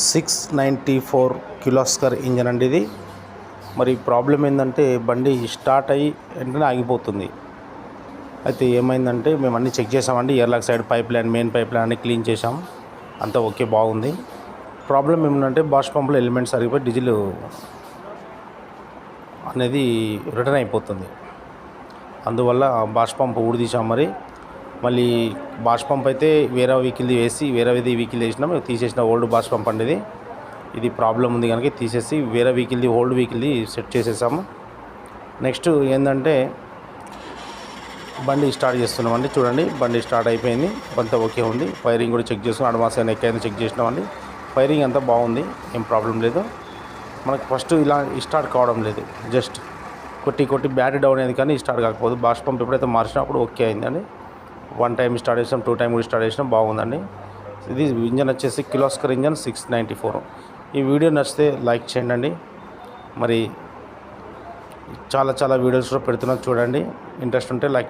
694 Kirloskar engine అండి ఇది. మరి ప్రాబ్లం ఏంటంటే బండి స్టార్ట్ అయ్యి వెంటనే ఆగిపోతుంది. అయితే ఏమైందంటే మేము అన్నీ చెక్ చేసామండి. Airlock side pipe line, main pipe line అన్నీ క్లీన్ చేసాం. అంతా ఓకే, బాగుంది. ప్రాబ్లం ఏమిటంటే బాష్ పంపులో ఎలిమెంట్స్ సరిగిపోయి డీజిల్ అనేది రిటర్న్ అయిపోతుంది. అందువల్ల బాష్ పంప్ ఊడిదీసాం. మళ్ళీ బాష్ పంప్ అయితే వేరే వెహికల్ది వేసి వేరేది వెహికల్ వేసినాం. తీసేసిన ఓల్డ్ బాష్ పంప్ అండి ఇది ప్రాబ్లం ఉంది కనుక తీసేసి వేరే వెహికల్ది, ఓల్డ్ వెహికల్ది సెట్ చేసేసాము. నెక్స్ట్ ఏంటంటే బండి స్టార్ట్ చేస్తున్నామండి. చూడండి, బండి స్టార్ట్ అయిపోయింది, అంతా ఓకే ఉంది. ఫైరింగ్ కూడా చెక్ చేస్తున్నాం, అడ్వాన్స్ అయినా ఎక్కడైనా చెక్ చేసినామండి. ఫైరింగ్ అంతా బాగుంది, ఏం ప్రాబ్లం లేదు. మనకు ఫస్ట్ ఇలా స్టార్ట్ కావడం లేదు, జస్ట్ కొట్టి బ్యాటరీ డౌన్ అయింది కానీ స్టార్ట్ కాకపోదు. బాష్ పంప్ ఎప్పుడైతే మార్చినప్పుడు ఓకే అయిందండి. 1 టైం స్టార్ట్ చేసినాం, 2 టైం కూడా స్టార్ట్ చేసినాం, బాగుందండి. ఇది ఇంజన్ వచ్చేసి కిర్లోస్కర్ ఇంజన్ 694. ఈ వీడియో నచ్చితే లైక్ చేయండి. మరి చాలా వీడియోస్ కూడా పెడుతున్నాను, చూడండి. ఇంట్రెస్ట్ ఉంటే లైక్